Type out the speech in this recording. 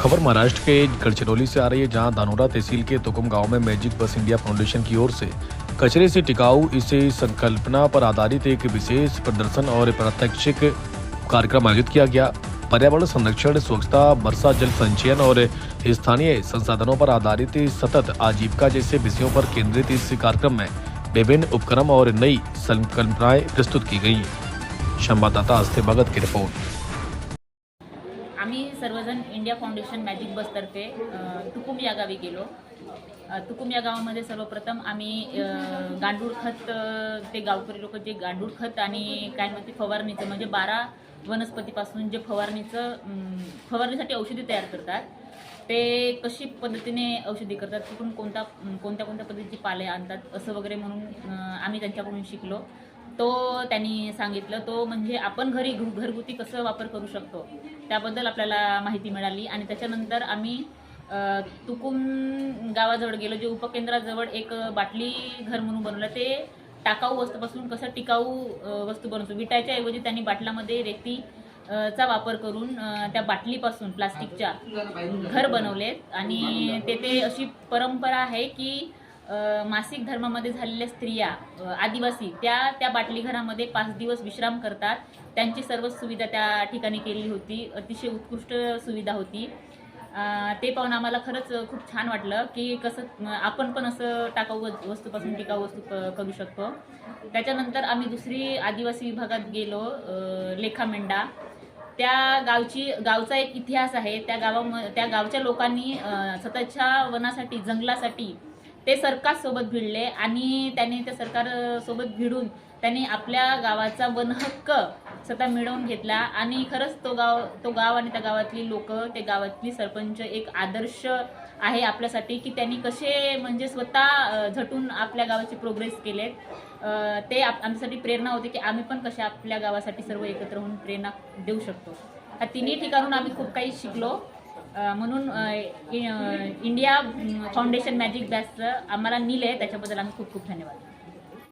खबर महाराष्ट्र के गढ़चिरौली से आ रही है, जहां धानोरा तहसील के तुकुम गांव में मैजिक बस इंडिया फाउंडेशन की ओर से कचरे से टिकाऊ इसे संकल्पना पर आधारित एक विशेष प्रदर्शन और प्रात्यक्षिक कार्यक्रम आयोजित किया गया। पर्यावरण संरक्षण, स्वच्छता, वर्षा जल संचयन और स्थानीय संसाधनों पर आधारित सतत आजीविका जैसे विषयों पर केंद्रित इस कार्यक्रम में विभिन्न उपक्रम और नई संकल्पनाएं प्रस्तुत की गई। संवाददाता अस्ते भगत की रिपोर्ट। आम्ही सर्वजण इंडिया फाउंडेशन मॅजिक बसतर्फे तुकुम या गावी गेलो। तुकुम या गावामध्ये सर्वप्रथम आम्ही गांडूळ खत, ते गावकरी लोक जे गांडूळ खत आणि काय म्हणते फवारणीचं, म्हणजे 12 वनस्पतीपासून जे फवारणीसाठी औषधी तयार करतात, ते कशी पद्धतीने औषधी करतात, कुठून कोणत्या पद्धतीची पाले आणतात असं वगैरे म्हणून आम्ही त्यांच्याकडून शिकलो। तो त्यांनी सांगितलं, तो म्हणजे आपण घरगुती कसं वापर करू शकतो त्याबद्दल आपल्याला माहिती मिळाली। आणि त्याच्यानंतर आम्ही तुकुम गावाजवळ गेलो, जे उपकेंद्राजवळ एक बाटली घर म्हणून बनवलं। ते टाकाऊ वस्तूपासून कसं टिकाऊ वस्तू बनवतो, विटाच्या ऐवजी त्यांनी बाटलामध्ये रेती चा वापर करून त्या बाटलीपासून प्लास्टिकच्या घर बनवलेत। आणि ते अशी परंपरा आहे की मासिक धर्मामध्ये झालेल्या स्त्रिया, आदिवासी, त्या बाटली घरामध्ये 5 दिवस विश्राम करतात। त्यांची सर्व सुविधा त्या ठिकाणी केली होती, अतिशय उत्कृष्ट सुविधा होती। ते पाहून आम्हाला खरंच खूप छान वाटलं की कसं आपण पण असं टाकाऊ वस्तूपासून टिकाऊ वस्तू करू शकतो। त्याच्यानंतर आम्ही दुसरी आदिवासी विभागात गेलो, लेखामेंढा। गावचा एक इतिहास आहे। त्या गावच्या लोकांनी सततच्या वनासाठी, जंगलासाठी ते सरकारसोबत भिडले आणि त्यांनी त्या सरकारसोबत भिडून त्यांनी आपल्या गावाचा वनहक्क स्वतः मिळवून घेतला। आणि खरंच तो गाव आणि त्या गावातली लोक, ते गावातली सरपंच एक आदर्श आहे आपल्यासाठी की त्यांनी कसे म्हणजे स्वतः झटून आपल्या गावाची प्रोग्रेस केले। ते आमच्यासाठी प्रेरणा होती की आम्ही पण कशा आपल्या गावासाठी सर्व एकत्र होऊन प्रेरणा देऊ शकतो। या तिन्ही ठिकाणून आम्ही खूप काही शिकलो। म्हणून इंडिया फाउंडेशन मॅजिक बॅचचं आम्हाला नेलं आहे, त्याच्याबद्दल आम्ही खूप खूप धन्यवाद।